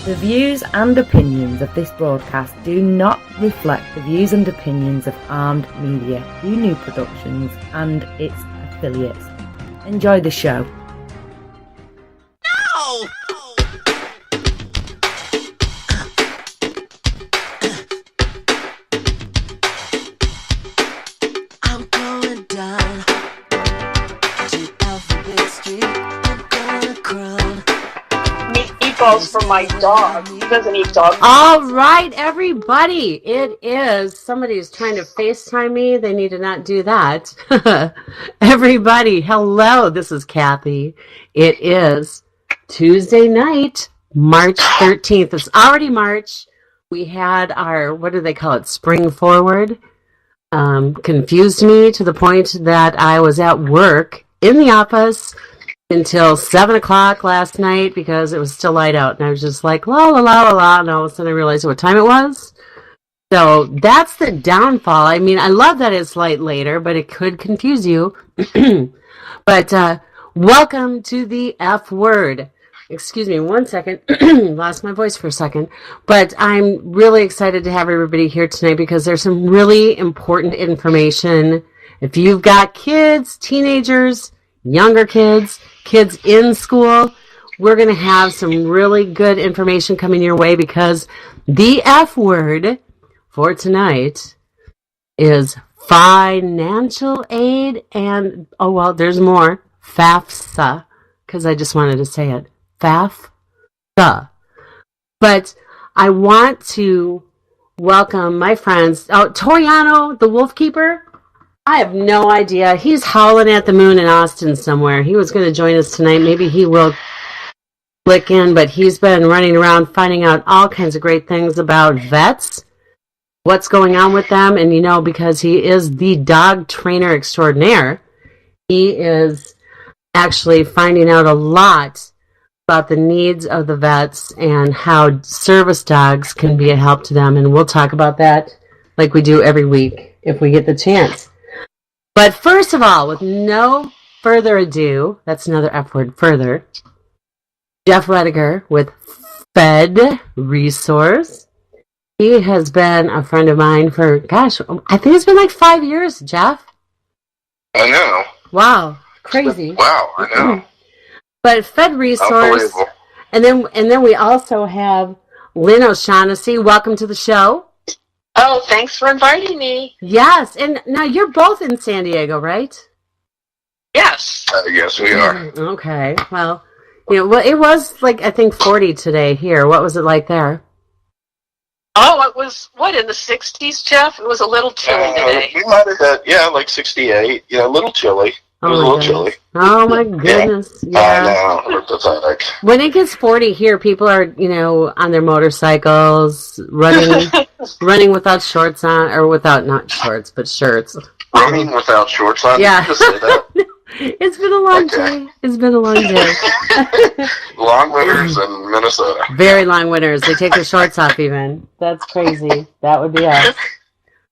The views and opinions of this broadcast do not reflect the views and opinions of Armed Media, New Productions, and its affiliates. Enjoy the show. No! I'm going down to Alphabet Street. I'm gonna crawl. Meatballs for my dog. He doesn't eat dog. All right, everybody. It is. Somebody's trying to FaceTime me. They need to not do that. Everybody, hello. This is Cathy. It is Tuesday night, March 13th. It's already March. We had our, what do they call it, spring forward. Confused me to the point that I was at work in the office until 7 o'clock last night because it was still light out. And I was just like, la, la, la, la, la. And all of a sudden I realized what time it was. So that's the downfall. I mean, I love that it's light later, but it could confuse you. But welcome to the F word. Excuse me 1 second. Lost my voice for a second. But I'm really excited to have everybody here tonight because there's some really important information. If you've got kids, teenagers, younger kids in school, we're going to have some really good information coming your way because the F word for tonight is financial aid and, oh, well, there's more, FAFSA, because I just wanted to say it, FAFSA. But I want to welcome my friends, Toriano, the Wolf Keeper. I have no idea. He's howling at the moon in Austin somewhere. He was going to join us tonight. Maybe he will click in, but he's been running around finding out all kinds of great things about vets, what's going on with them. And, you know, because he is the dog trainer extraordinaire, he is actually finding out a lot about the needs of the vets and how service dogs can be a help to them. And we'll talk about that like we do every week if we get the chance. But first of all, with no further ado, that's another F word, further, Jeff Rediger with Fed Resource. He has been a friend of mine for, gosh, I think it's been like 5 years, Jeff. I know. Wow, crazy. Wow, I know. But Fed Resource, and then we also have Lynn O'Shaughnessy. Welcome to the show. Oh, thanks for inviting me. Yes, and now you're both in San Diego, right? Yes. Yes, we are. Okay, well, you know, it was like, I think 40 today here. What was it like there? Oh, it was, in the 60s, Jeff? It was a little chilly today. We might have had, like 68. Yeah, a little chilly. It was a little chilly. Oh, my goodness. Yeah. I know. We're pathetic. When it gets 40 here, people are, you know, on their motorcycles, running without shorts on, or without, not shorts, but shirts. Running without shorts on? Yeah. Did you just say that? It's been a long day. It's been a long day. Long winters in Minnesota. Very long winters. They take their shorts off even. That's crazy. That would be us.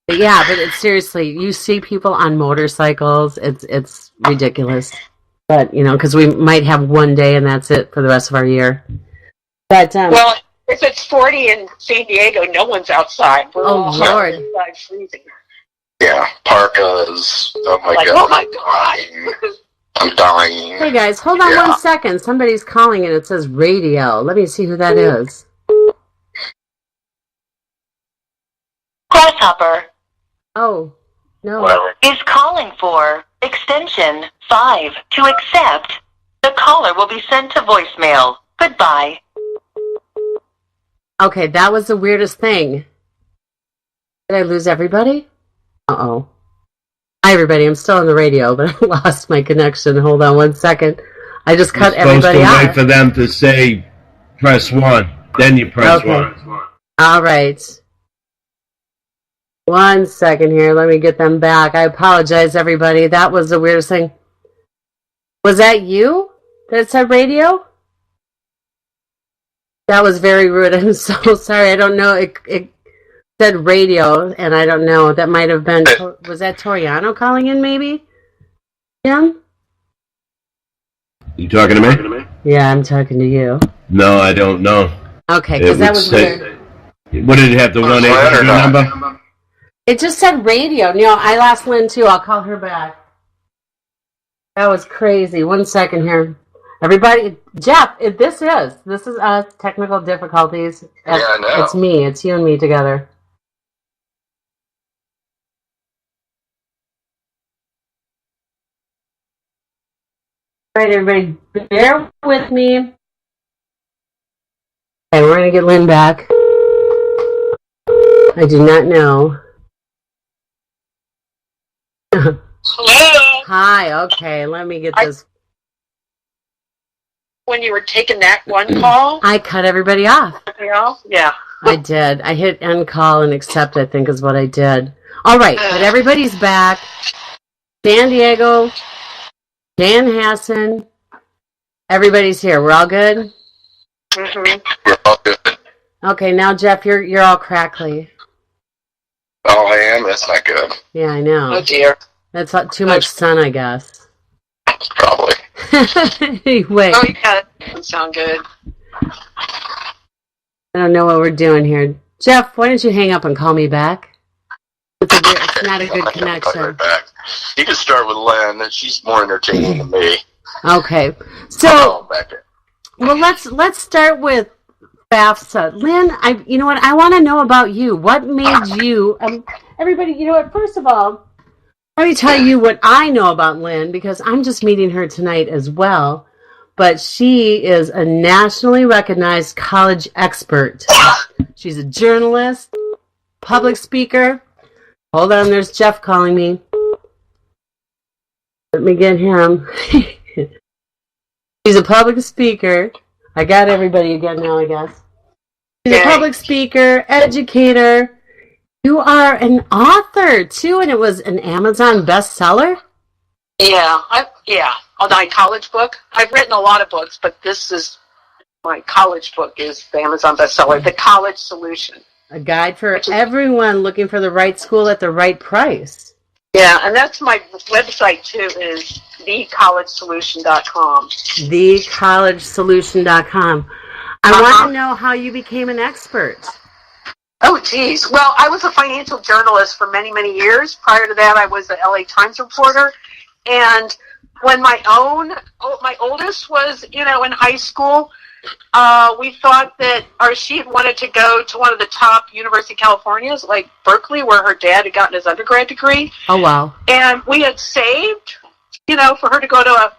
But yeah, but it's seriously, you see people on motorcycles, it's ridiculous. But, you know, because we might have one day and that's it for the rest of our year. But well, if it's 40 in San Diego, no one's outside. We're all Lord. Inside freezing. Yeah, parkas. Oh my God. Oh my God. I'm dying. Hey guys, hold on 1 second. Somebody's calling and it says radio. Let me see who that is. Grasshopper. Oh, no. Whatever. Is calling for extension 5. To accept, the caller will be sent to voicemail. Goodbye. Okay, that was the weirdest thing. Did I lose everybody? Uh-oh. Hi, everybody. I'm still on the radio, but I lost my connection. Hold on 1 second. I just cut everybody off. Wait for them to say, press 1. Then you press 1. All right. 1 second here. Let me get them back. I apologize, everybody. That was the weirdest thing. Was that you that said radio? That was very rude. I'm so sorry. I don't know. It said radio, and I don't know. That might have been... Was that Toriano calling in, maybe? Jim? You talking to me? Yeah, I'm talking to you. No, I don't know. Okay, It because that would was say- weird. What did it have, the Was 1-800 Lynn or number? It just said radio. No, I lost Lynn too. I'll call her back. That was crazy. 1 second here. Everybody, Jeff, this is us, technical difficulties. Yeah, I know. It's me. It's you and me together. All right, everybody, bear with me. Okay, we're going to get Lynn back. I do not know. Hello. Hi, okay, let me get this. When you were taking that one call, I cut everybody off. yeah. I did. I hit end call and accept, I think is what I did. All right, but everybody's back. San Diego, Dan Hassan, everybody's here. We're all good? Mm-hmm. We're all good. Okay, now Jeff, you're all crackly. Oh, I am? That's not good. Yeah, I Oh know. dear. That's too much sun, I guess. Probably. Anyway, Oh, yeah. That doesn't sound good. I don't know what we're doing here. Jeff, why don't you hang up and call me back? It's not a good I'll call connection. right back. You can start with Lynn, and she's more entertaining than me. Okay, I'll so call back. well, let's start with FAFSA. Lynn, you know what? I want to know about you. What made you? Everybody, you know what? First of all, let me tell you what I know about Lynn, because I'm just meeting her tonight as well. But she is a nationally recognized college expert. She's a journalist, public speaker. Hold on, there's Jeff calling me. Let me get him. She's a public speaker. I got everybody again now, I guess. She's a public speaker, educator. You are an author, too, and it was an Amazon bestseller? Yeah. On my college book. I've written a lot of books, but this is my college book is the Amazon bestseller, The College Solution. A guide for everyone looking for the right school at the right price. Yeah, and that's my website too, is thecollegesolution.com. Thecollegesolution.com. I want to know how you became an expert. Oh, geez. Well, I was a financial journalist for many, many years. Prior to that, I was a LA Times reporter. And when my oldest was, in high school, we thought that, or she had wanted to go to one of the top University of Californias, like Berkeley, where her dad had gotten his undergrad degree. Oh, wow. And we had saved, for her to go to a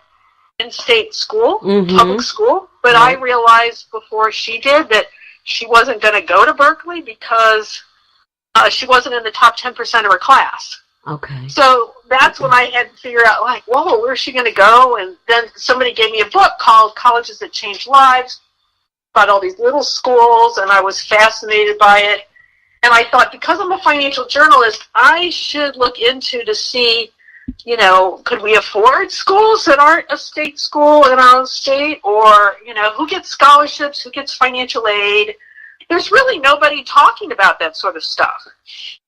in-state school, public school. But I realized before she did that she wasn't going to go to Berkeley because she wasn't in the top 10% of her class. Okay. So that's when I had to figure out, like, whoa, where's she going to go? And then somebody gave me a book called Colleges That Change Lives, about all these little schools, and I was fascinated by it. And I thought, because I'm a financial journalist, I should look into to see, could we afford schools that aren't a state school in our own state? Or, who gets scholarships, who gets financial aid? There's really nobody talking about that sort of stuff.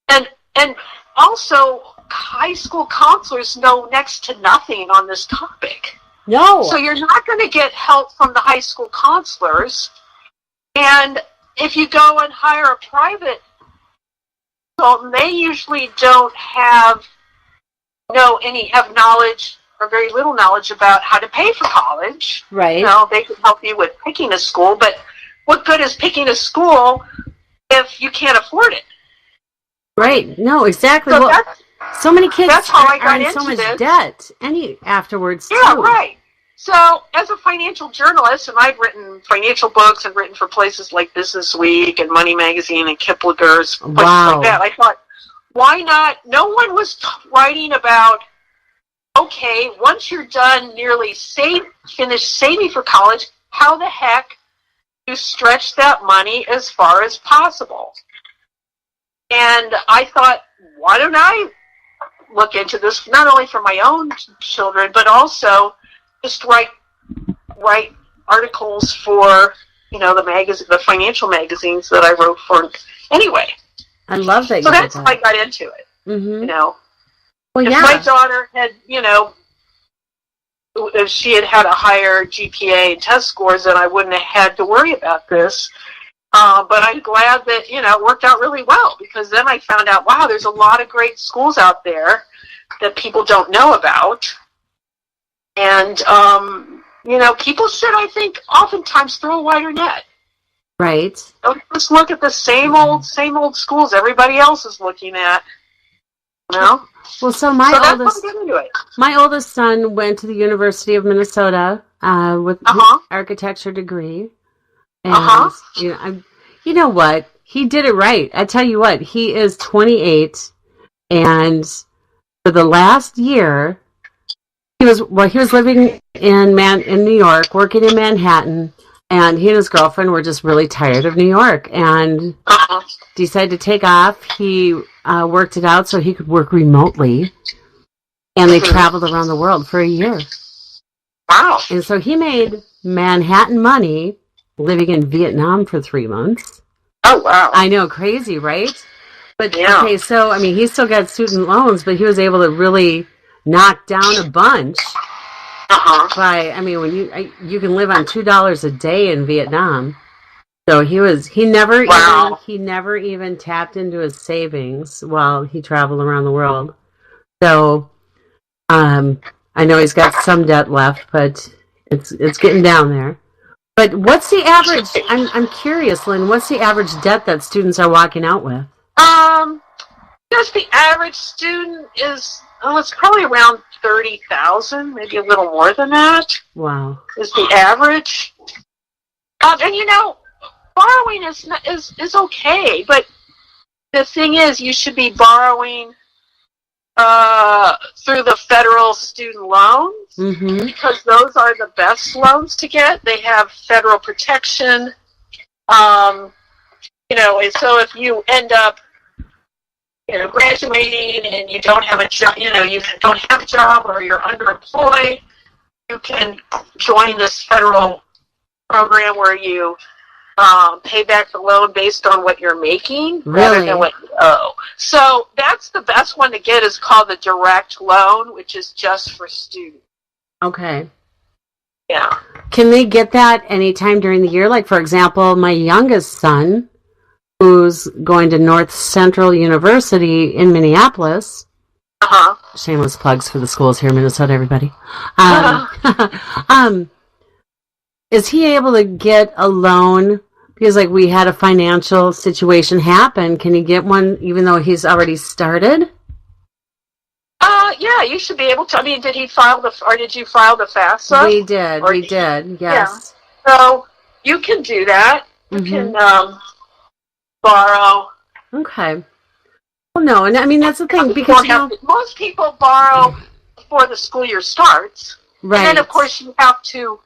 And also, high school counselors know next to nothing on this topic. No. So you're not going to get help from the high school counselors. And if you go and hire a private consultant, they usually don't have knowledge or very little knowledge about how to pay for college. Right. They can help you with picking a school, but what good is picking a school if you can't afford it? Right. No, exactly. So Well, so many kids that's how I are got in so into much this. debt. Afterwards, Yeah, too. right. So as a financial journalist, and I've written financial books and written for places like Business Week and Money Magazine and Kiplinger's, places Wow. like that, I thought, why not? No one was writing about, okay, once you're done finished saving for college, how the heck do you stretch that money as far as possible? And I thought, why don't I look into this, not only for my own children, but also just write articles for, the financial magazines that I wrote for. Anyway, I love that. so that's how I got into it. Mm-hmm. Well, Well, if my daughter had, if she had a higher GPA and test scores, then I wouldn't have had to worry about this. But I'm glad that, it worked out really well, because then I found out, wow, there's a lot of great schools out there that people don't know about. And, people should, I think, oftentimes throw a wider net. Right. Don't just look at the same old schools everybody else is looking at. Well, so my oldest son went to the University of Minnesota with his architecture degree. And, you know what? He did it right. I tell you what, he is 28, and for the last year, he was living in New York, working in Manhattan, and he and his girlfriend were just really tired of New York and decided to take off. He worked it out so he could work remotely, and they traveled around the world for a year. Wow. And so he made Manhattan money living in Vietnam for 3 months. Oh, wow. I know, crazy, right? But, okay, so, I mean, he still got student loans, but he was able to really knock down a bunch by, I mean, when you can live on $2 a day in Vietnam. So he never even tapped into his savings while he traveled around the world. So, I know he's got some debt left, but it's getting down there. But what's the average? I'm curious, Lynn. What's the average debt that students are walking out with? Just the average student is, it's probably around 30,000, maybe a little more than that. Wow, is the average. And borrowing is okay, but the thing is, you should be borrowing through the federal student loans, because those are the best loans to get. They have federal protection. So if you end up, graduating and you don't have a job, you don't have a job or you're underemployed, you can join this federal program where you pay back the loan based on what you're making rather than what you owe. So that's the best one to get, is called the direct loan, which is just for students. Okay. Yeah. Can they get that anytime during the year? Like, for example, my youngest son, who's going to North Central University in Minneapolis. Shameless plugs for the schools here in Minnesota, everybody. Is he able to get a loan? Because, like, we had a financial situation happen. Can he get one even though he's already started? Yeah, you should be able to. I mean, did you file the FAFSA? We did, yes. Yeah. So you can do that. You can borrow. Okay. Well, no, and I mean, that's the thing, because most people borrow before the school year starts. Right. And then, of course, you have to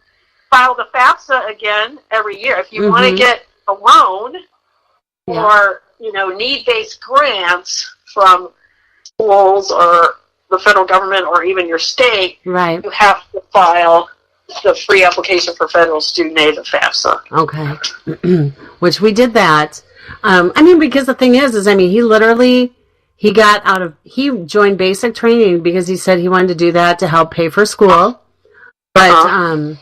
file the FAFSA again every year. If you want to get a loan or, need-based grants from schools or the federal government or even your state, right, you have to file the free application for federal student aid, the FAFSA. Okay. Which we did that. Because the thing is he joined basic training because he said he wanted to do that to help pay for school. But,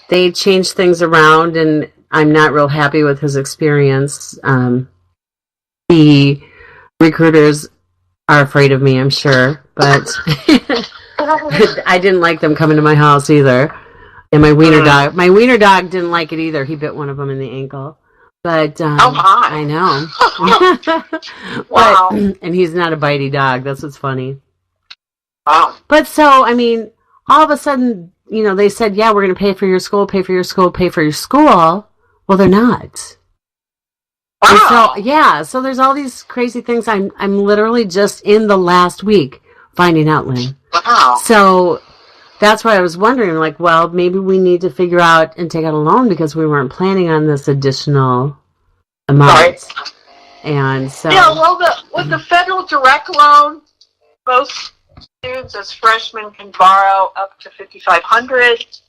they changed things around, and I'm not real happy with his experience. The recruiters are afraid of me, I'm sure, but I didn't like them coming to my house either. And my wiener dog didn't like it either. He bit one of them in the ankle. But I know. Wow. And he's not a bitey dog. That's what's funny. Wow. But so, all of a sudden, they said, yeah, we're going to pay for your school, pay for your school, pay for your school. Well, they're not. Wow. So there's all these crazy things. I'm literally just in the last week finding out, Lynn. Wow. So that's why I was wondering, like, well, maybe we need to figure out and take out a loan because we weren't planning on this additional amount. Right. And so... Yeah, well, with the federal direct loan, most students as freshmen can borrow up to $5,500,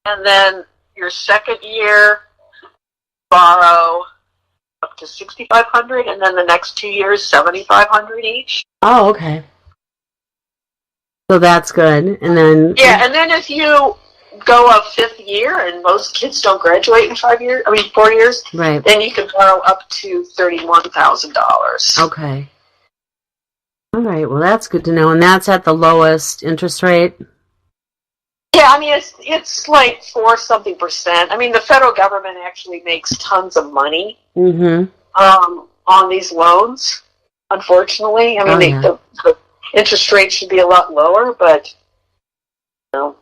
and then your second year borrow up to $6,500, and then the next 2 years $7,500 each. Oh, okay. So that's good. And then and then if you go a fifth year, and most kids don't graduate in 4 years. Right. Then you can borrow up to $31,000. Okay. All right. Well, that's good to know. And that's at the lowest interest rate? Yeah, I mean, it's like 4-something%. I mean, the federal government actually makes tons of money on these loans, unfortunately. I mean, the interest rate should be a lot lower, but, you know,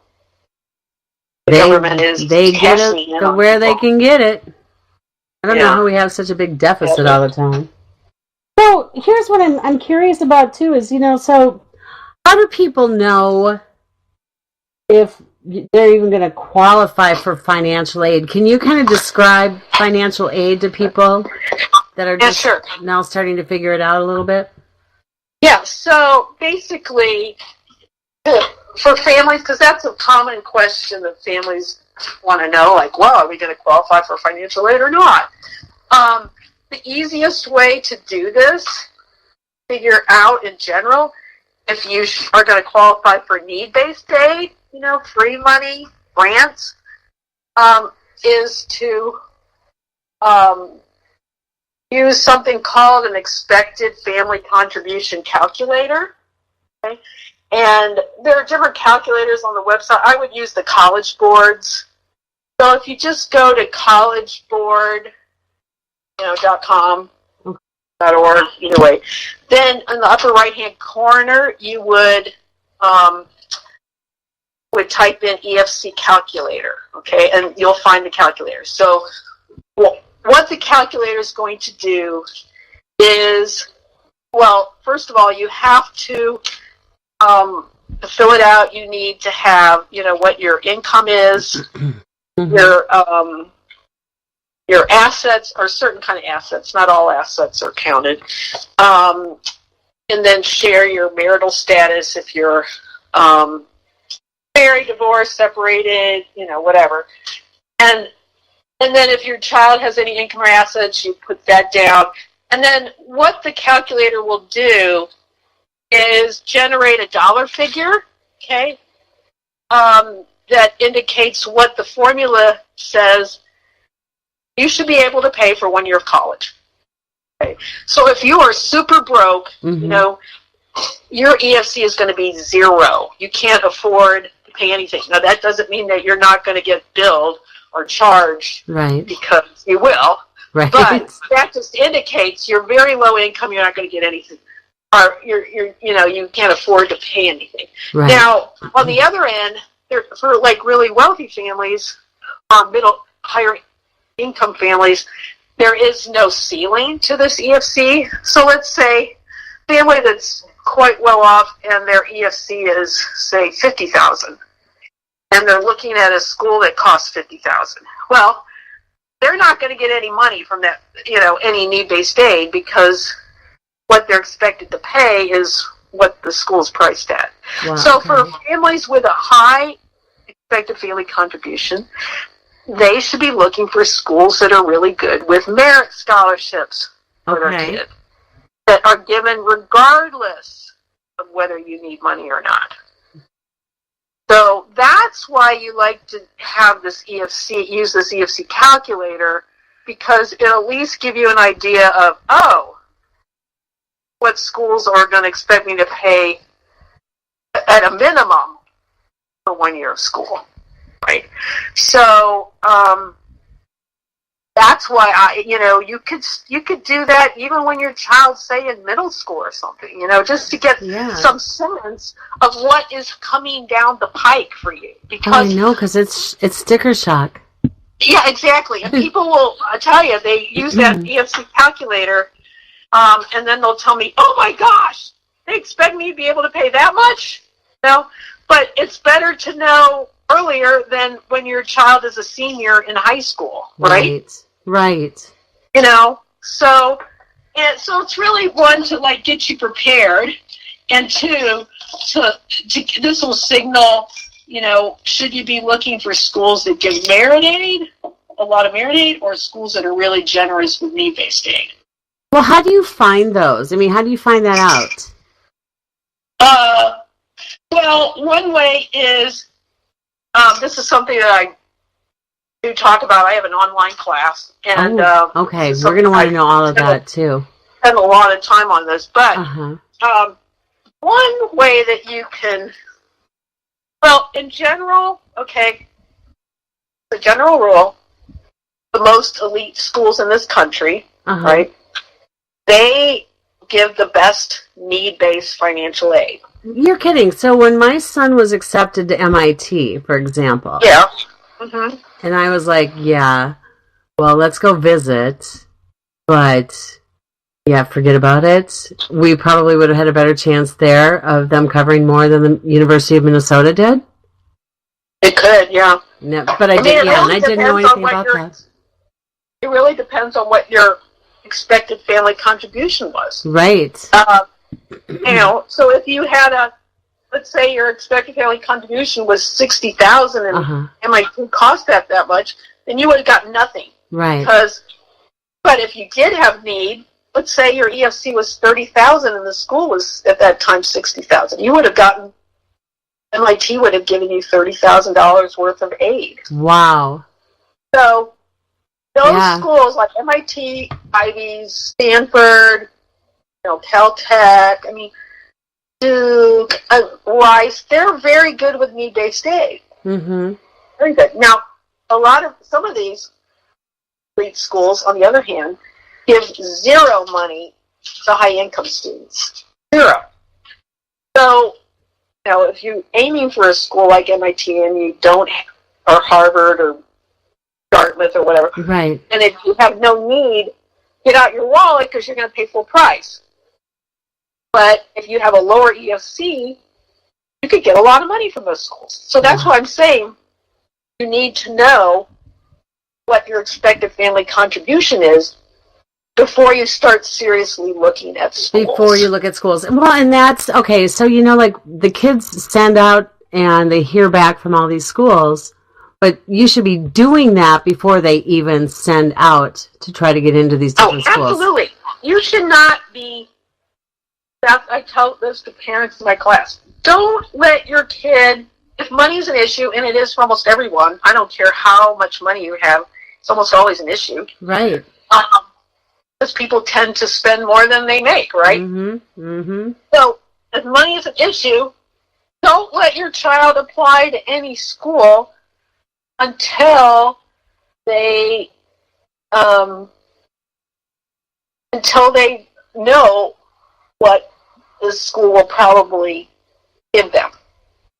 the government is they get cashing in it on where they people. can get it. I don't know how we have such a big deficit all the time. So here's what I'm curious about too is, so how do people know if they're even going to qualify for financial aid? Can you kind of describe financial aid to people that are just now starting to figure it out a little bit? Yeah, so basically for families, because that's a common question that families want to know, like, well, are we going to qualify for financial aid or not? The easiest way to do this, figure out in general, if you are going to qualify for need-based aid, free money, grants, is to use something called an expected family contribution calculator. Okay? And there are different calculators on the website. I would use the College Board's. So if you just go to collegeboard.com, .org, either way, then in the upper right-hand corner, you would type in EFC calculator, okay, and you'll find the calculator. So what the calculator is going to do is, well, first of all, you have to fill it out. You need to have, what your income is, your assets, or certain kind of assets, not all assets are counted, and then share your marital status if you're married, divorced, separated, whatever. And then if your child has any income or assets, you put that down. And then what the calculator will do is generate a dollar figure, okay, that indicates what the formula says you should be able to pay for 1 year of college. Okay. So if you are super broke, your EFC is going to be 0. You can't afford to pay anything. Now, that doesn't mean that you're not going to get billed or charged, right? Because you will. Right. But that just indicates you're very low income. You're not going to get anything, or you can't afford to pay anything. Right. Now, on the other end, for like really wealthy families, higher income families, there is no ceiling to this EFC. So let's say a family that's quite well off and their EFC is, say, $50,000, and they're looking at a school that costs $50,000. Well, they're not going to get any money from that, any need-based aid, because what they're expected to pay is what the school's priced at. Wow, so for families with a high expected family contribution, they should be looking for schools that are really good with merit scholarships for their kids, that are given regardless of whether you need money or not. So that's why you like to have use this EFC calculator, because it'll at least give you an idea of, what schools are going to expect me to pay at a minimum for 1 year of school, right? So that's why you could do that even when your child's, say, in middle school or something, just to get some sense of what is coming down the pike for you. Because I know, because it's sticker shock. Yeah, exactly. And people will tell you they use that EFC calculator, and then they'll tell me, "Oh my gosh, they expect me to be able to pay that much?" But it's better to know earlier than when your child is a senior in high school, right? Right. So it's really, one, to like get you prepared, and two, to this will signal, should you be looking for schools that give merit aid, a lot of merit aid, or schools that are really generous with need-based aid. Well, how do you find those? I mean, how do you find that out? Well, one way is this is something that I do talk about. I have an online class, and okay, we're going to want to know all of that too. Spend a lot of time on this, but one way that you can, well, in general, okay, the general rule, the most elite schools in this country, right, they give the best need-based financial aid. You're kidding. So when my son was accepted to MIT, for example, and I was like, yeah, well, let's go visit, but yeah, forget about it. We probably would have had a better chance there of them covering more than the University of Minnesota did. It could, yeah. No, but I did, and I didn't know anything about that. It really depends on what your expected family contribution was. Right. So if you had let's say your expected family contribution was $60,000 and MIT cost that much, then you would have gotten nothing. Right. But if you did have need, let's say your EFC was $30,000 and the school was at that time $60,000, you would have gotten, MIT would have given you $30,000 worth of aid. Wow. So those schools like MIT, Ivy, Stanford, Caltech, I mean, Duke, Rice, they're very good with need-based aid. Very good. Now, some of these elite schools, on the other hand, give zero money to high-income students. Zero. So, if you're aiming for a school like MIT and you don't, or Harvard or Dartmouth or whatever, right, and if you have no need, get out your wallet because you're going to pay full price. But if you have a lower EFC, you could get a lot of money from those schools. So that's why I'm saying you need to know what your expected family contribution is before you start seriously looking at schools. Before you look at schools. Well, and that's, okay, so like the kids send out and they hear back from all these schools, but you should be doing that before they even send out to try to get into these different schools. Absolutely. You should not be, I tell this to parents in my class, don't let your kid, if money is an issue, and it is for almost everyone, I don't care how much money you have, it's almost always an issue. Right. Because people tend to spend more than they make, right? So, if money is an issue, don't let your child apply to any school until they know what the school will probably give them.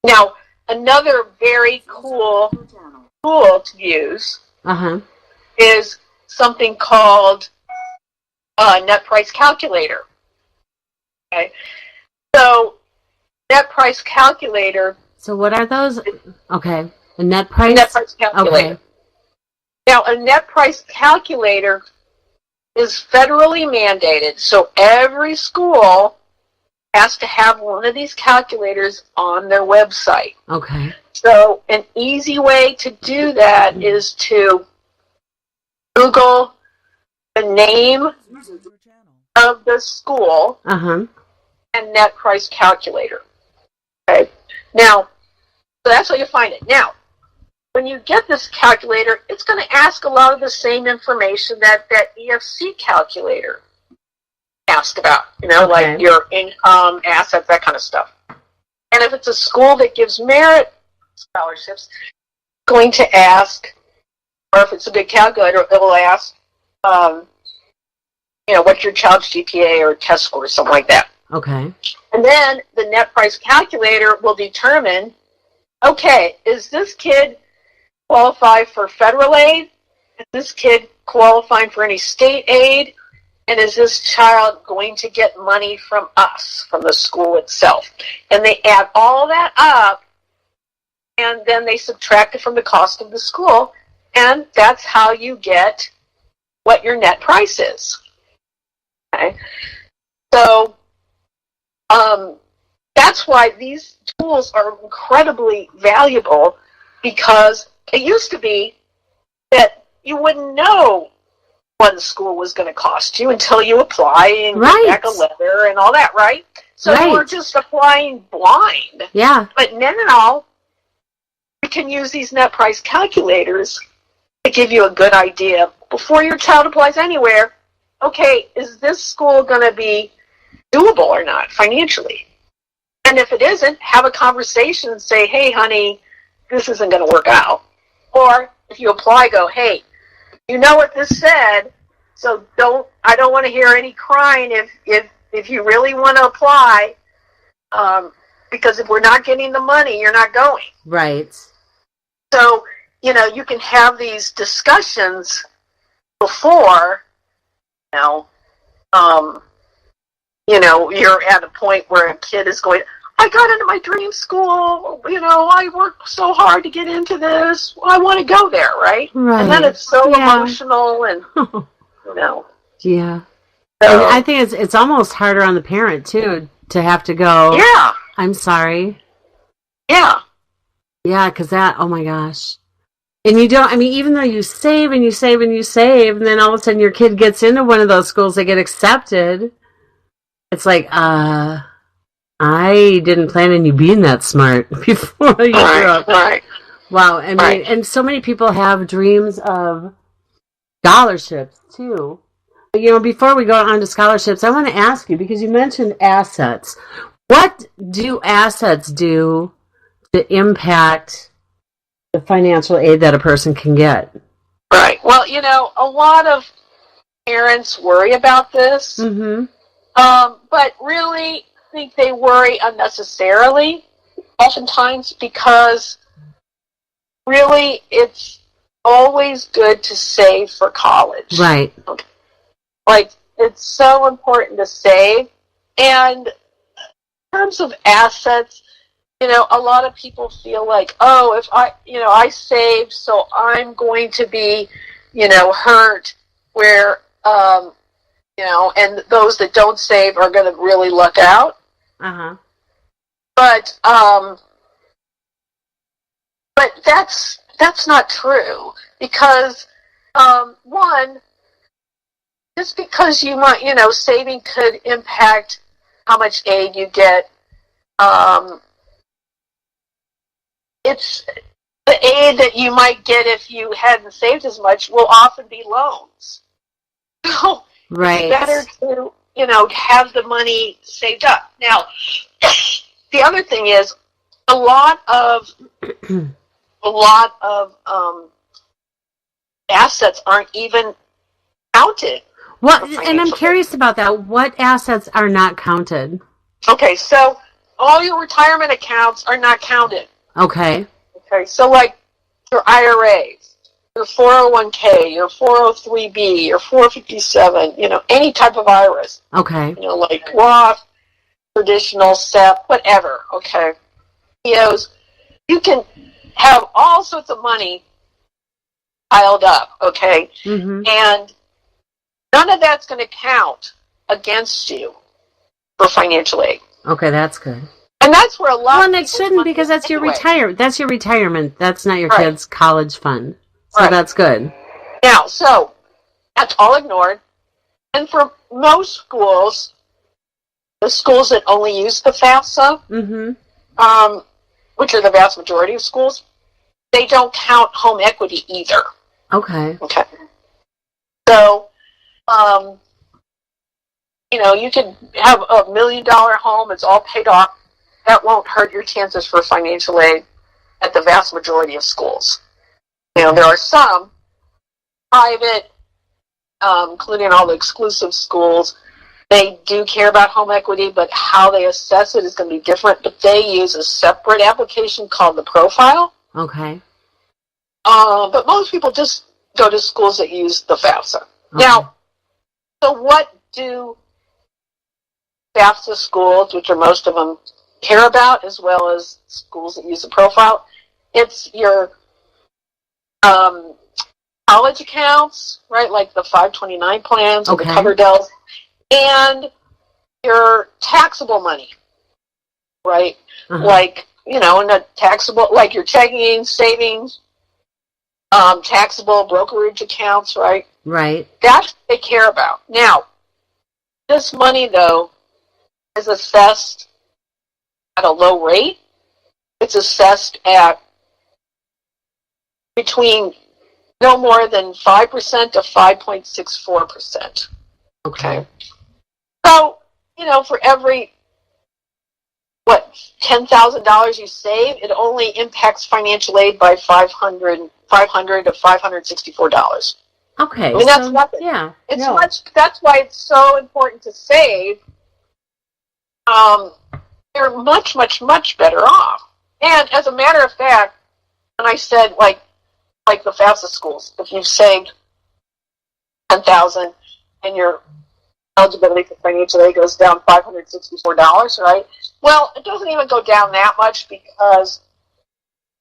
Now, another very cool tool to use is something called net price calculator. Okay, so net price calculator. So what are those? Okay, a net price. Net price calculator. Okay. Now, a net price calculator is federally mandated, so every school has to have one of these calculators on their website. Okay. So an easy way to do that is to Google the name of the school and net price calculator. Okay. Now, so that's how you find it. Now, when you get this calculator, it's going to ask a lot of the same information that EFC calculator asked about, like your income, assets, that kind of stuff. And if it's a school that gives merit scholarships, it's going to ask, or if it's a big calculator, it will ask, what's your child's GPA or test score, or something like that. Okay. And then the net price calculator will determine, okay, is this kid qualify for federal aid? Is this kid qualifying for any state aid? And is this child going to get money from us, from the school itself? And they add all that up, and then they subtract it from the cost of the school, and that's how you get what your net price is. Okay? So that's why these tools are incredibly valuable, because it used to be that you wouldn't know what school was going to cost you until you apply and get back a letter and all that, right? So you were just applying blind. Yeah. But now you can use these net price calculators to give you a good idea before your child applies anywhere. Okay, is this school going to be doable or not financially? And if it isn't, have a conversation and say, hey, honey, this isn't going to work out. Or if you apply, go, hey, you know what this said, so I don't want to hear any crying if you really want to apply, because if we're not getting the money, you're not going. Right. So, you can have these discussions before, you're at a point where a kid is going, I got into my dream school, I worked so hard to get into this, I want to go there, right? Right. And then it's so emotional and, Yeah. So, And I think it's almost harder on the parent, too, to have to go, yeah. I'm sorry. Yeah. Yeah, because oh my gosh. And you don't, even though you save and you save and you save, and then all of a sudden your kid gets into one of those schools, they get accepted, it's like, I didn't plan on you being that smart before you grew up. Right. Wow. And so many people have dreams of scholarships, too. Before we go on to scholarships, I want to ask you, because you mentioned assets. What do assets do to impact the financial aid that a person can get? Right. Well, a lot of parents worry about this, but really think they worry unnecessarily oftentimes, because really it's always good to save for college. Right. Okay. Like, it's so important to save. And in terms of assets, a lot of people feel like, oh, if I saved, so I'm going to be, hurt, where, and those that don't save are going to really luck out. Uh-huh. But that's not true, because, one, just because you might, saving could impact how much aid you get, it's the aid that you might get if you hadn't saved as much will often be loans. So right. It's better to, have the money saved up. Now, the other thing is a lot of assets aren't even counted. And I'm curious about that. What assets are not counted? Okay, so all your retirement accounts are not counted. Okay. Okay, so like your IRAs, your 401k, your 403b, your 457, any type of IRAs. Okay. Like Roth, traditional, SEP, whatever, okay. POs, you can have all sorts of money piled up, okay? And none of that's going to count against you for financial aid. Okay, that's good. And that's where a lot and it shouldn't, because that's your retirement. That's your retirement. That's not your kid's college fund. So that's good. Now, so that's all ignored. And for most schools, the schools that only use the FAFSA, which are the vast majority of schools, they don't count home equity either. Okay. Okay. So, you could have $1 million home, it's all paid off. That won't hurt your chances for financial aid at the vast majority of schools. There are some private, including all the exclusive schools, they do care about home equity, but how they assess it is going to be different. But they use a separate application called the profile. Okay. But most people just go to schools that use the FAFSA. Okay. Now, so what do FAFSA schools, which are most of them, care about, as well as schools that use the profile? It's your college accounts, right, like the 529 plans or the Coverdell, and your taxable money, right? Like, and the taxable, like your checking, savings, taxable brokerage accounts, right? Right. That's what they care about. Now, this money, though, is assessed at a low rate. It's assessed at between no more than 5% to 5.64%. Okay. So, for every, $10,000 you save, it only impacts financial aid by $500 to $564. Okay. I mean, that's nothing. Yeah. That's why it's so important to save. You're much, much, much better off. And as a matter of fact, when I said, like the FAFSA schools, if you've saved $10,000 and your eligibility for financial aid goes down $564, right? Well, it doesn't even go down that much because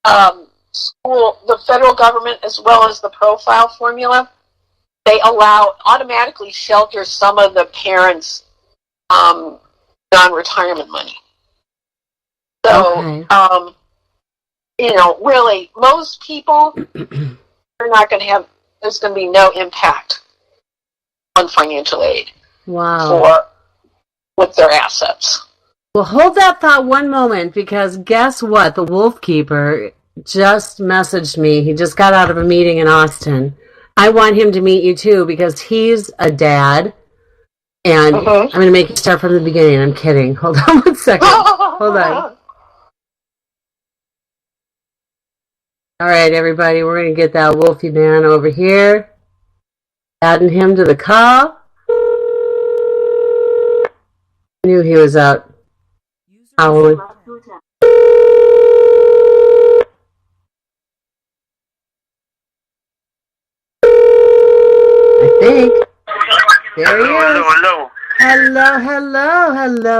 the federal government, as well as the profile formula, they automatically shelter some of the parents' non-retirement money. So, really, most people are not going to have. There's going to be no impact on financial aid. Wow. With their assets. Well, hold that thought one moment, because guess what? The Wolf Keeper just messaged me. He just got out of a meeting in Austin. I want him to meet you too, because he's a dad. And I'm going to make you start from the beginning. I'm kidding. Hold on one second. Hold on. All right, everybody. We're going to get that Wolfie man over here. Adding him to the call. Knew he was out howling. I think. There he is.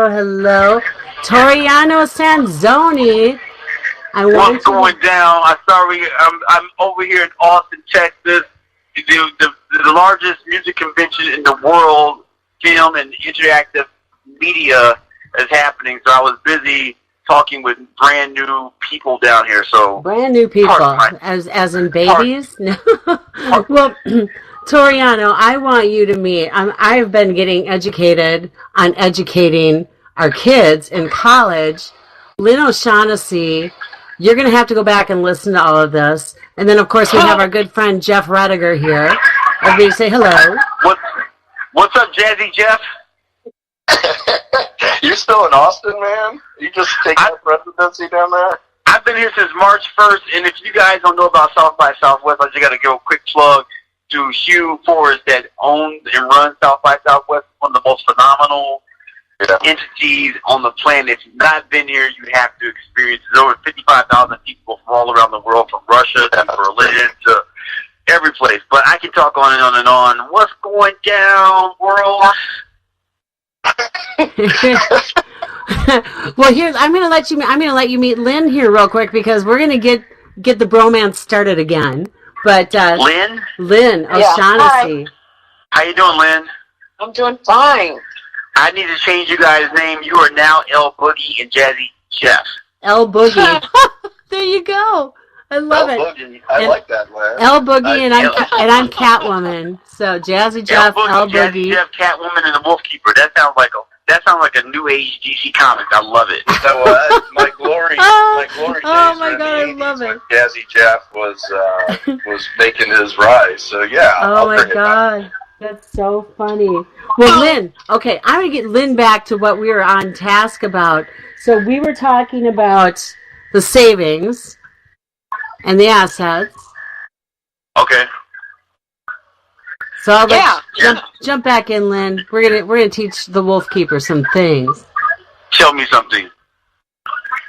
Hello. Toriano Sazone. What's going down? I'm over here in Austin, Texas. The largest music convention in the world, film and interactive media, is happening. So I was busy talking with brand new people down here. So brand new people, as in babies. No. Well, Toriano, I want you to meet. I've been getting educated on educating our kids in college. Lynn O'Shaughnessy. You're going to have to go back and listen to all of this. And then, of course, we have our good friend Jeff Rediger here. Everybody say hello. What's up, Jazzy Jeff? You're still in Austin, man? You just taking up residency down there? I've been here since March 1st, and if you guys don't know about South by Southwest, I just got to give a quick plug to Hugh Forrest that owns and runs South by Southwest, one of the most phenomenal entities on the planet. If you've not been here, you have to experience it. There's over 55,000 people from all around the world, from Russia to Berlin to every place. But I can talk on and on and on. What's going down, world? Well, I'm going to let you meet Lynn here real quick, because we're going to get the bromance started again. But Lynn O'Shaughnessy. How you doing, Lynn? I'm doing fine. I need to change you guys' name. You are now L Boogie and Jazzy Jeff. L Boogie. There you go. I love it. Boogie. I like that, man. L Boogie and I'm Catwoman. So Jazzy Jeff, L Boogie. Jazzy Jeff, Catwoman, and the Wolf Keeper. That sounds like a new age DC comic. I love it. My glory. Oh my God, I love it. Jazzy Jeff was making his rise. So yeah. Oh my God. That's so funny. Well, Lynn, okay, I'm going to get Lynn back to what we were on task about. So we were talking about the savings and the assets. Okay. So I'll jump back in, Lynn. We're gonna teach the Wolf Keeper some things. Tell me something.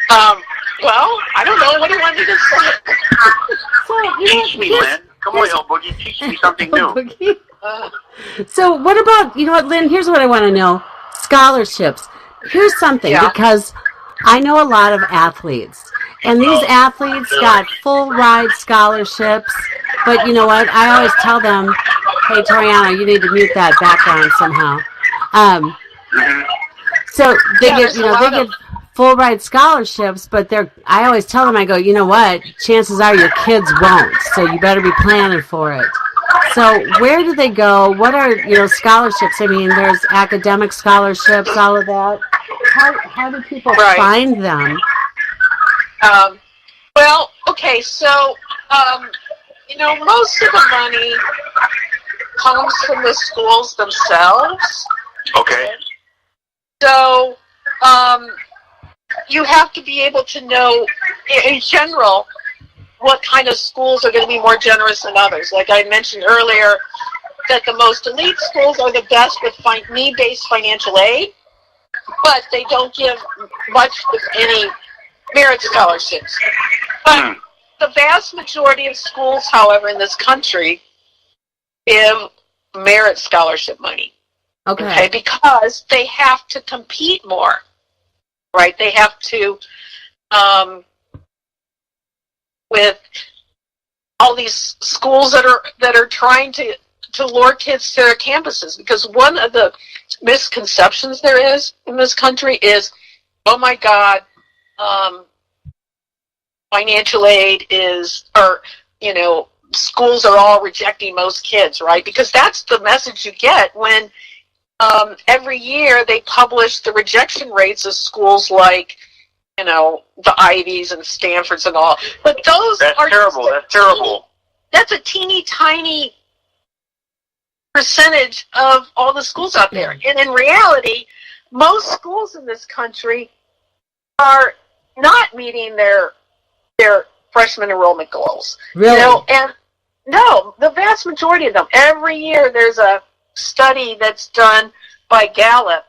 Well, I don't know. What do you want me to say? Teach me, Lynn. Come on, El Boogie. Teach me something new. So what about, Lynn, here's what I want to know. Scholarships. Here's something, because I know a lot of athletes, and these athletes got full ride scholarships, but you know what? I always tell them, hey, Toriano, you need to mute that background somehow. So they get full ride scholarships, but I always tell them, I go, you know what? Chances are your kids won't, so you better be planning for it. So where do they go? What are, scholarships? I mean, there's academic scholarships, all of that. How do people find them? Well, okay, so most of the money comes from the schools themselves. Okay. So, you have to be able to know, in general, what kind of schools are going to be more generous than others. Like I mentioned earlier, that the most elite schools are the best with need-based financial aid, but they don't give much, if any, merit scholarships. But the vast majority of schools, however, in this country give merit scholarship money. Okay, because they have to compete more, right? They have to, with all these schools that are trying to lure kids to their campuses. Because one of the misconceptions there is in this country is, oh my God, financial aid schools are all rejecting most kids, right? Because that's the message you get when every year they publish the rejection rates of schools like, the Ivies and Stanfords and all. But those are terrible. That's terrible. That's a teeny tiny percentage of all the schools out there. And in reality, most schools in this country are not meeting their freshman enrollment goals. Really? And no, the vast majority of them. Every year there's a study that's done by Gallup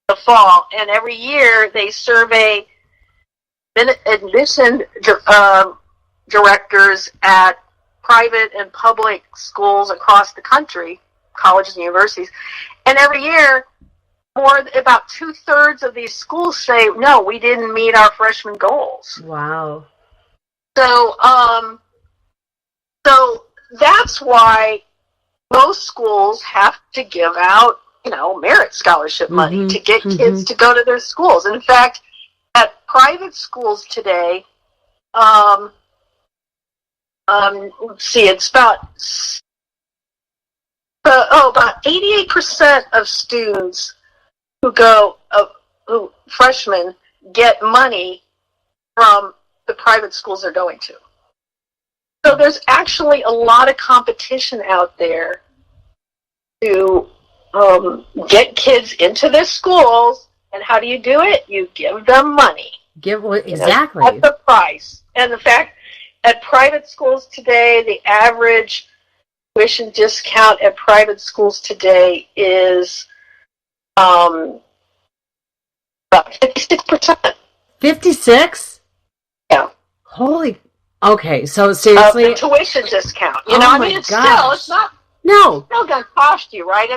the fall, and every year they survey admission directors at private and public schools across the country, colleges and universities, and every year about 2/3 of these schools say, no, we didn't meet our freshman goals. Wow. So that's why most schools have to give out, merit scholarship money to get kids to go to their schools. And in fact, at private schools today, let's see, it's about 88% of students who freshmen get money from the private schools they're going to. So there's actually a lot of competition out there to get kids into their schools. And how do you do it? You give them money. Exactly. At the price. And the fact, at private schools today, the average tuition discount at private schools today is about 56%. 56? Yeah. Holy. Okay, so seriously. The tuition discount. It's not. No. It's still going to cost you, right?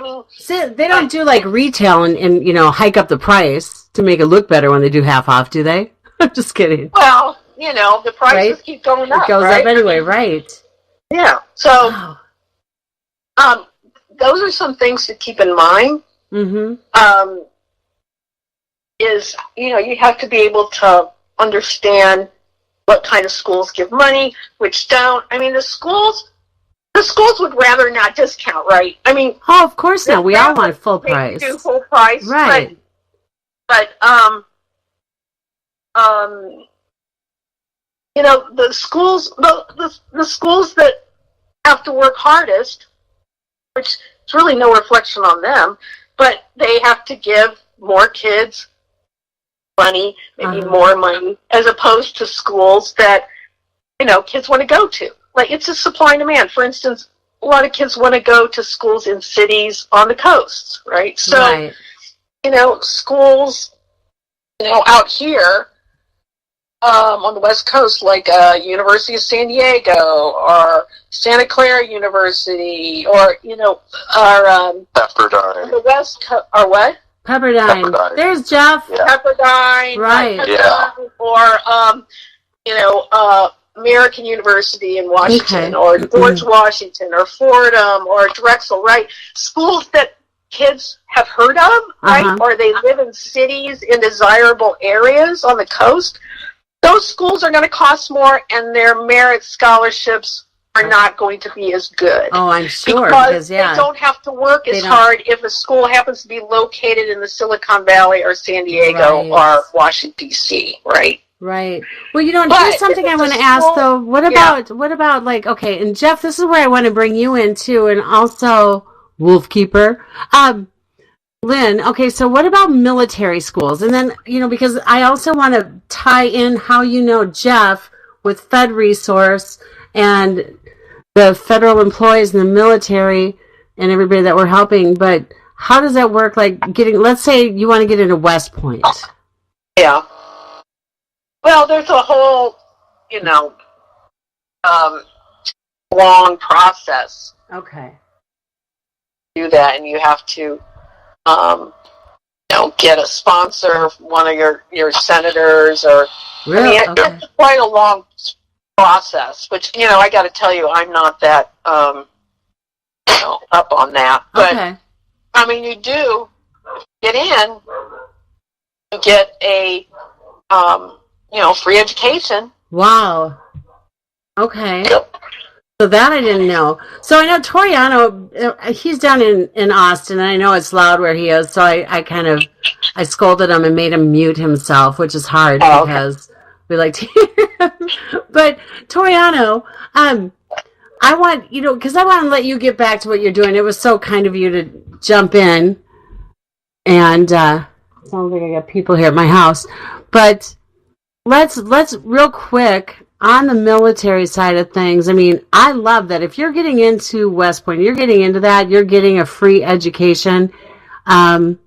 They don't do like retail and hike up the price to make it look better when they do half off, do they? I'm just kidding. Well, the prices keep going up. It goes up anyway, right? Yeah. So, those are some things to keep in mind. Mm-hmm. You have to be able to understand what kind of schools give money, which don't. The schools would rather not discount, right? Of course not. We all want full price. Do full price, right? But the schools, the schools that have to work hardest, which is really no reflection on them, but they have to give more kids money, maybe more money, as opposed to schools that kids want to go to. Like, it's a supply and demand. For instance, a lot of kids want to go to schools in cities on the coasts, right? So, schools, out here on the West Coast, like University of San Diego or Santa Clara University, or Pepperdine. On the West Coast, or what? Pepperdine. There's Jeff. Yeah. Pepperdine, right? Pepperdine, or American University in Washington, or George Washington, or Fordham, or Drexel, right? Schools that kids have heard of, right? Or they live in cities in desirable areas on the coast. Those schools are going to cost more, and their merit scholarships are not going to be as good. Oh, I'm sure. Because they don't have to work as hard if a school happens to be located in the Silicon Valley or San Diego or Washington, D.C., right? Right. Well, you know, But here's something if I it's want a to ask school- though. What about like, okay, and Jeff, this is where I want to bring you in too, and also Wolf Keeper. Lynn, okay, so what about military schools? And then, you know, because I also want to tie in how you know Jeff with Fed Resource and the federal employees in the military and everybody that we're helping, but how does that work? Like let's say you want to get into West Point. Yeah. Well, there's a whole, long process Okay. to do that, and you have to, get a sponsor, one of your senators, or Really? I mean, Okay. it's quite a long process. Which I got to tell you, I'm not that up on that. But Okay. I mean, you do get in, you get a free education. Wow. Okay. Yep. So that I didn't know. So I know Toriano, he's down in Austin, and I know it's loud where he is, so I scolded him and made him mute himself, which is hard because we like to hear him. But Toriano, I want, because I want to let you get back to what you're doing. It was so kind of you to jump in, and sounds like I got people here at my house. But let's real quick on the military side of things. I mean, I love that if you're getting into West Point, you're getting into that, you're getting a free education. That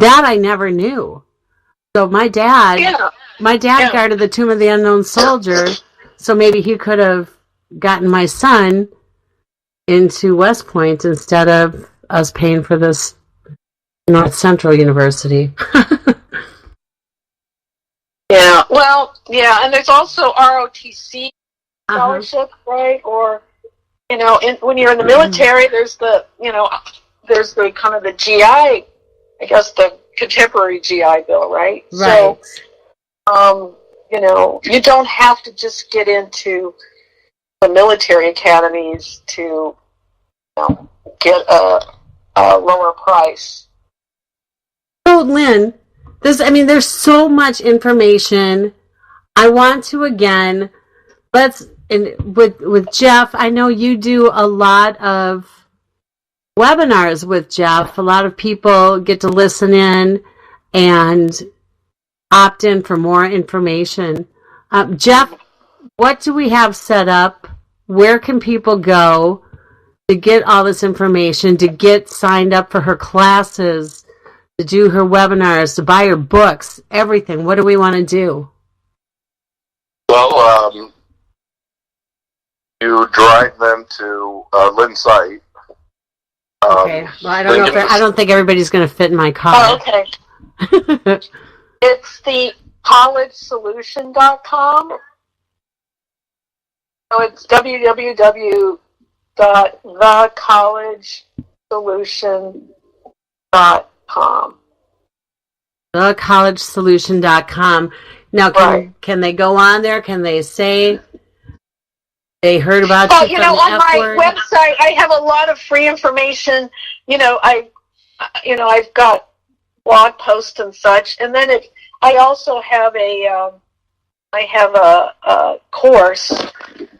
I never knew. So my dad guarded the Tomb of the Unknown Soldier, so maybe he could have gotten my son into West Point instead of us paying for this North Central University. Yeah, well, yeah, and there's also ROTC scholarship, right? Or, when you're in the military, there's the kind of the GI, I guess the contemporary GI Bill, right? Right. So, you don't have to just get into the military academies to get a lower price. So, Lynn, there's so much information. I want to again, with Jeff, I know you do a lot of webinars with Jeff. A lot of people get to listen in and opt in for more information. Jeff, what do we have set up? Where can people go to get all this information, to get signed up for her classes, to do her webinars, to buy her books, everything? What do we want to do? Well, you drive them to Lynn's site. Okay. Well, I don't know. I don't think everybody's going to fit in my car. Oh, okay. It's the collegesolution.com. So it's www.thecollegesolution.com. Thecollegesolution.com. Now, can they go on there? Can they say they heard about you? On my website, I have a lot of free information. I've got blog posts and such, and then I also have a course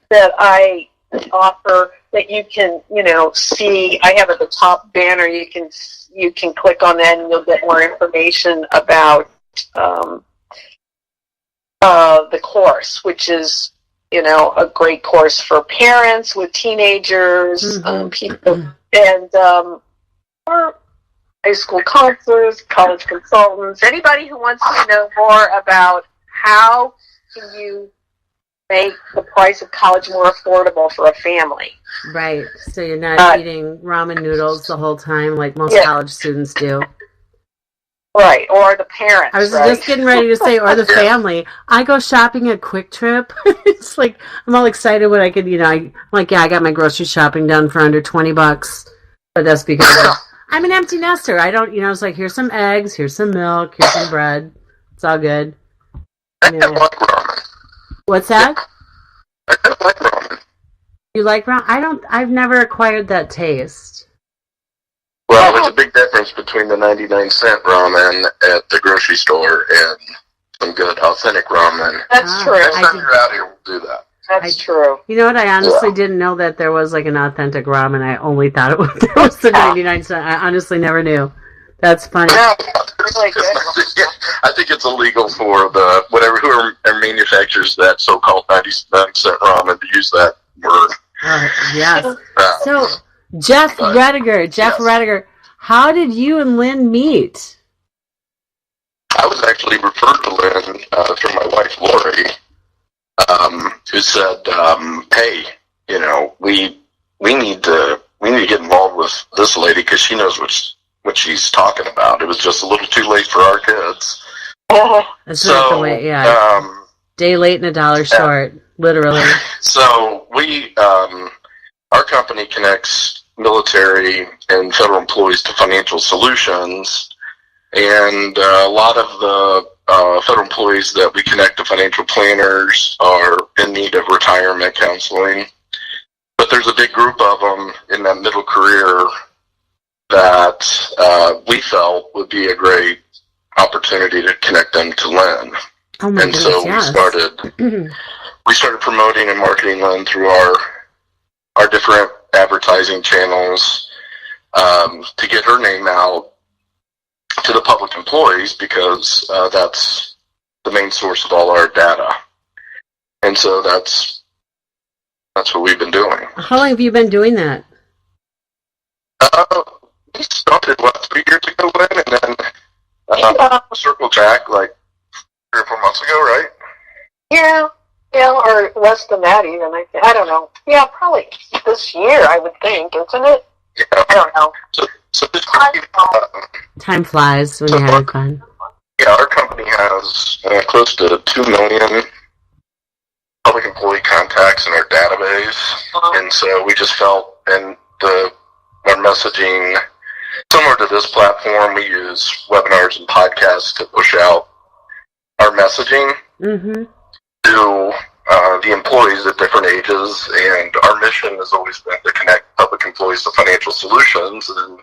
that I offer that you can see. I have at the top banner. You can click on that and you'll get more information about the course, which is a great course for parents with teenagers, people, and or high school counselors, college consultants, anybody who wants to know more about how can you make the price of college more affordable for a family. Right. So you're not eating ramen noodles the whole time like most college students do. Right. Or the parents. I was just getting ready to say, or the family. I go shopping at Quick Trip. It's like, I'm all excited when I could, I'm like, I got my grocery shopping done for under $20. But that's because I'm an empty nester. I don't, it's like, here's some eggs, here's some milk, here's some bread. It's all good. What's that? I kind of like ramen. You like ramen? I've never acquired that taste. Well, there's a big difference between the 99-cent ramen at the grocery store and some good authentic ramen. That's true. Next time you're out here, we'll do that. That's true. You know what? I honestly didn't know that there was like an authentic ramen. I only thought it was, there was the 99 cent. I honestly never knew. That's funny. Yeah, Really good. I think it's illegal for the whoever manufactures that so-called 99-cent ramen to use that word. Yes. So, Jeff Rediger, how did you and Lynn meet? I was actually referred to Lynn through my wife Lori, who said, "Hey, you know, we need to get involved with this lady because she knows what she's talking about. It was just a little too late for our kids." That's not the way. Yeah. Day late and a dollar short, literally. So we, our company connects military and federal employees to financial solutions, and a lot of the federal employees that we connect to financial planners are in need of retirement counseling. But there's a big group of them in that middle career that we felt would be a great opportunity to connect them to Lynn. Oh my goodness, so yes. we started promoting and marketing Lynn through our different advertising channels to get her name out to the public employees because that's the main source of all our data. And so that's what we've been doing. How long have you been doing that? We started, 3 years ago, Lynn, and then Circle Jack, like 3 or 4 months ago, right? Yeah, or less than that even. I don't know. Yeah, probably this year, I would think, isn't it? Yeah. I don't know. So this Time flies when you're having fun. Yeah, our company has close to 2 million public employee contacts in our database, and so we just felt, and our messaging, similar to this platform, we use webinars and podcasts to push out our messaging to the employees at different ages, and our mission has always been to connect public employees to financial solutions, and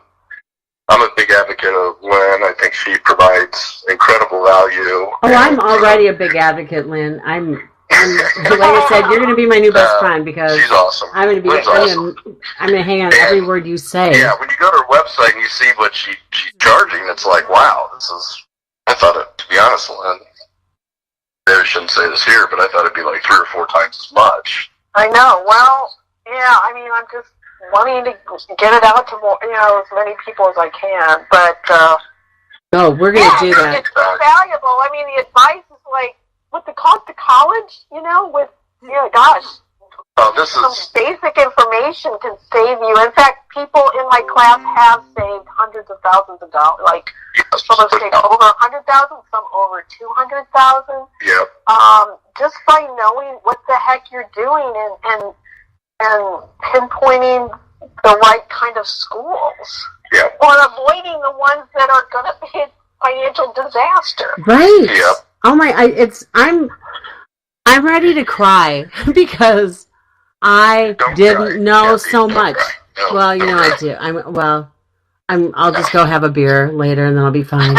I'm a big advocate of Lynn. I think she provides incredible value. Oh, I'm already a big advocate, Lynn. I'm like I said, you're going to be my new best friend because she's awesome. I'm going to be. I'm going to hang on every word you say. Yeah, when you go to her website and you see what she's charging, it's like, wow, I thought it. To be honest, Lynn, maybe I shouldn't say this here, but I thought it'd be like 3 or 4 times as much. I know. Well, yeah. I mean, I'm just wanting to get it out to more, as many people as I can. But no, we're going to do that. It's so valuable. I mean, the advice is like, with the cost of college, gosh, some basic information can save you. In fact, people in my class have saved hundreds of thousands of dollars. Like, some have saved over 100,000, some over 200,000. Yep. Just by knowing what the heck you're doing and pinpointing the right kind of schools. Yeah. Or avoiding the ones that are going to be a financial disaster. Right. Yep. Oh my! I'm ready to cry because I didn't know so much. No, well, I do. I'll just go have a beer later and then I'll be fine.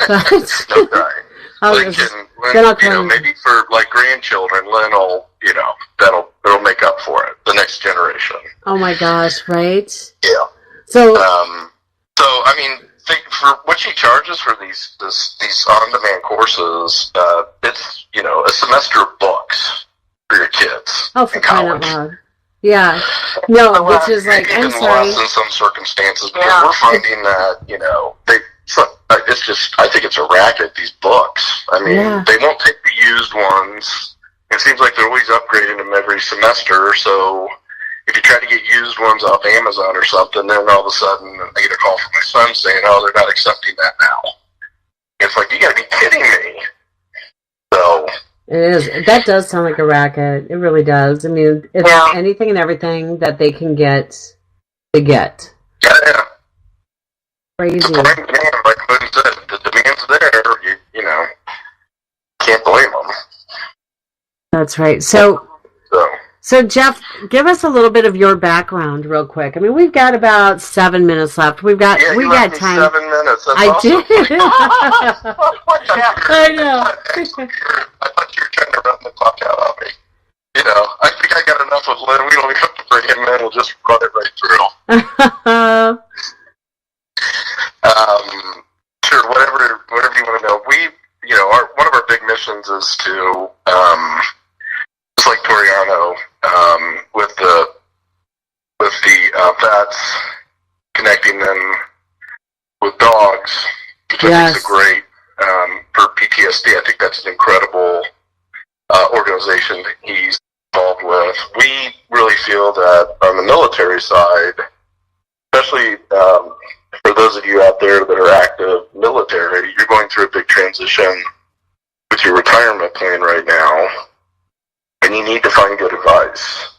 But no crying. Lynn, maybe for like grandchildren, Lynn will, it'll make up for it. The next generation. Oh my gosh! Right? Yeah. So I mean, for what she charges for these on-demand courses, it's a semester of books for your kids. Oh, for crying out loud! Yeah, no, which is like, I'm sorry. Less in some circumstances because we're finding that it's just, I think it's a racket. These books, I mean, they won't take the used ones. It seems like they're always upgrading them every semester. So if you try to get used ones off Amazon or something, then all of a sudden I get a call from my son saying, "Oh, they're not accepting that now." It's like, you got to be kidding me. So it is. That does sound like a racket. It really does. I mean, it's anything and everything that they can get, they get. Yeah. Crazy. Supply and demand, like Lynn said, the demand's there. Can't blame them. That's right. So So, Jeff, give us a little bit of your background real quick. I mean, we've got about 7 minutes left. We got left me time. 7 minutes. That's I awesome. did. I know. I thought you were trying to run the clock out on me. You know, I think I got enough with Lynn. We don't even have to bring him in. We'll just run it right through. Sure, whatever you want to know. One of our big missions is to, just like Toriano, with the vets, connecting them with dogs, which I think is a great, for PTSD. I think that's an incredible organization that he's involved with. We really feel that on the military side, especially for those of you out there that are active military, you're going through a big transition with your retirement plan right now, and you need to find good advice.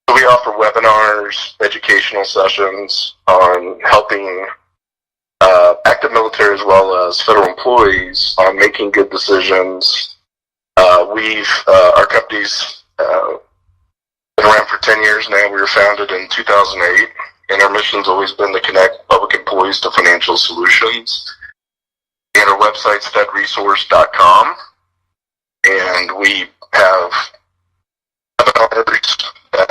So we offer webinars, educational sessions on helping active military as well as federal employees on making good decisions. Our company's been around for 10 years now. We were founded in 2008, and our mission's always been to connect public employees to financial solutions. And our website's fedresource.com, and we have webinars that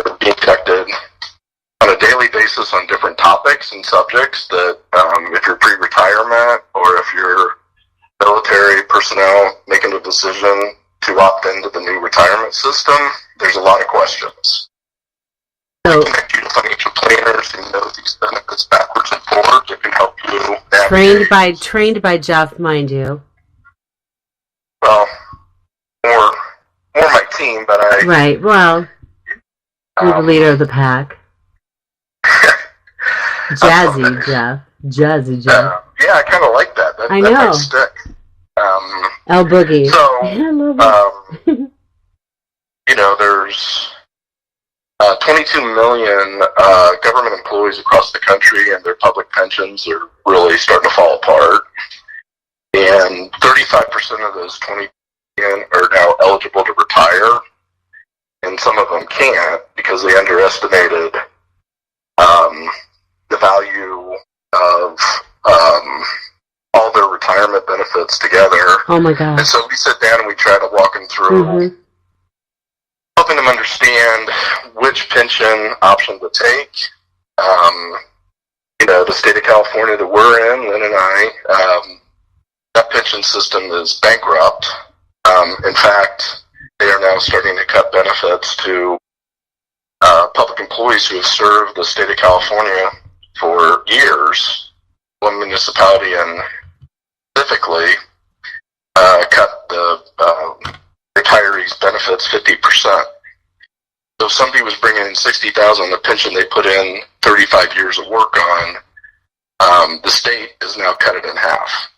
are being conducted on a daily basis on different topics and subjects that if you're pre-retirement or if you're military personnel making a decision to opt into the new retirement system, there's a lot of questions. So, we connect you to financial planners who know these benefits backwards and forwards that can help you navigate. trained by Jeff, mind you. Well, more my team, but I... Right, well, you're the leader of the pack. Jazzy Jeff. Yeah, I kind of like that. I know. That might stick. El Boogie. So, I love it. there's 22 million government employees across the country, and their public pensions are really starting to fall apart. And 35% of those 20 million are now eligible to retire, and some of them can't because they underestimated the value of all their retirement benefits together. Oh my God. And so we sit down and we try to walk them through, helping them understand which pension option to take. The state of California that we're in, Lynn and I, that pension system is bankrupt. In fact, they are now starting to cut benefits to public employees who have served the state of California for years. One municipality and specifically cut the retirees' benefits 50%. So if somebody was bringing in $60,000, the pension they put in 35 years of work on, the state has now cut it in half.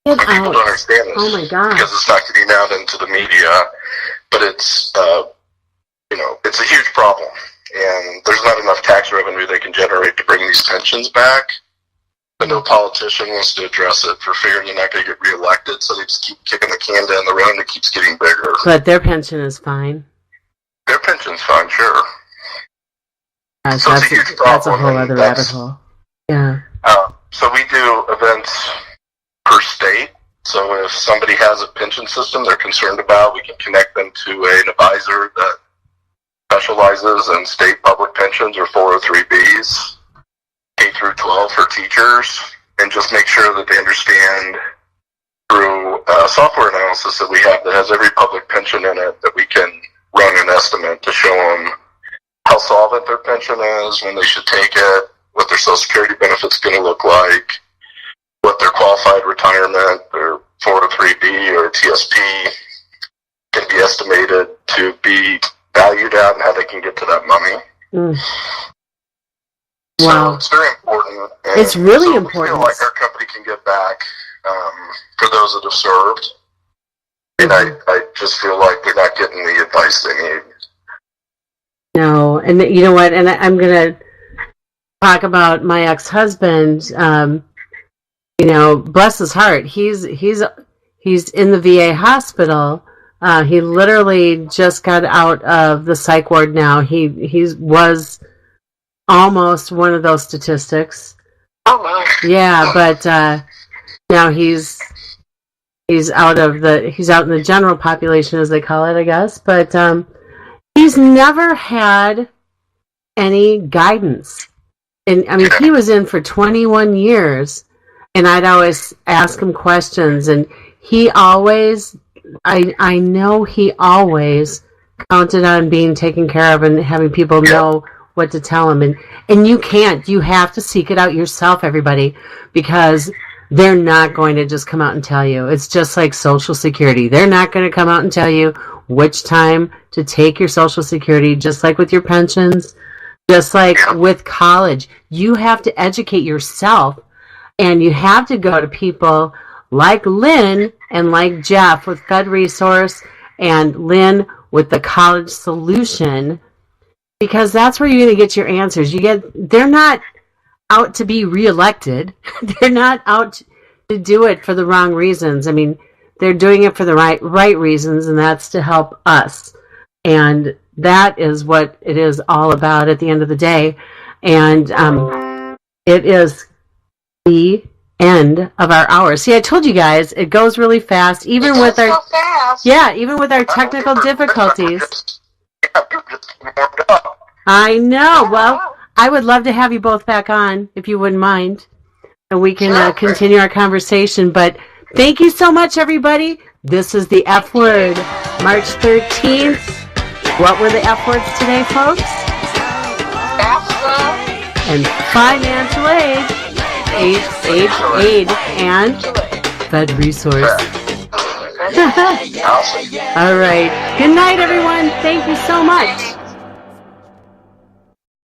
Some people don't understand this. Oh my God. Because it's not getting out into the media, but it's it's a huge problem, and there's not enough tax revenue they can generate to bring these pensions back. But no politician wants to address it for fear they're not going to get reelected, so they just keep kicking the can down the road and it keeps getting bigger. But their pension is fine. Their pension's fine, sure. Yes, so it's a huge problem. That's a whole other rabbit hole. Yeah. So we do events per state. So if somebody has a pension system they're concerned about, we can connect them to an advisor that specializes in state public pensions or 403Bs, K through 12 for teachers, and just make sure that they understand through software analysis that we have that has every public pension in it, that we can run an estimate to show them how solvent their pension is, when they should take it, what their Social Security benefit's going to look like, what their qualified retirement or 403B or TSP can be estimated to be valued at, and how they can get to that money. Wow. So it's very important. And it's really so important. We feel like our company can give back for those that have served. And I just feel like they're not getting the advice they need. No, and you know what? And I'm going to talk about my ex-husband. Bless his heart. He's in the VA hospital He literally just got out of the psych ward now. He was almost one of those statistics. Oh my. Yeah, but now he's out in the general population, as they call it, I guess. But he's never had any guidance. And I mean, he was in for 21 years, and I'd always ask him questions, and he always, I know he always counted on being taken care of and having people know what to tell him. And you can't. You have to seek it out yourself, everybody, because they're not going to just come out and tell you. It's just like Social Security. They're not going to come out and tell you which time to take your Social Security, just like with your pensions, just like with college. You have to educate yourself, and you have to go to people like Lynn and like Jeff with Fed Resource and Lynn with the College Solution, because that's where you're going to get your answers. They're not out to be reelected. They're not out to do it for the wrong reasons. I mean, they're doing it for the right reasons, and that's to help us. And that is what it is all about at the end of the day. And it is the end of our hour. See, I told you guys, it goes really fast, even with our technical difficulties. I know. Well, I would love to have you both back on, if you wouldn't mind, and we can continue our conversation. But thank you so much, everybody. This is the F Word, March 13th. What were the F words today, folks? And financial aid, and Fed Resource. All right. Good night, everyone. Thank you so much.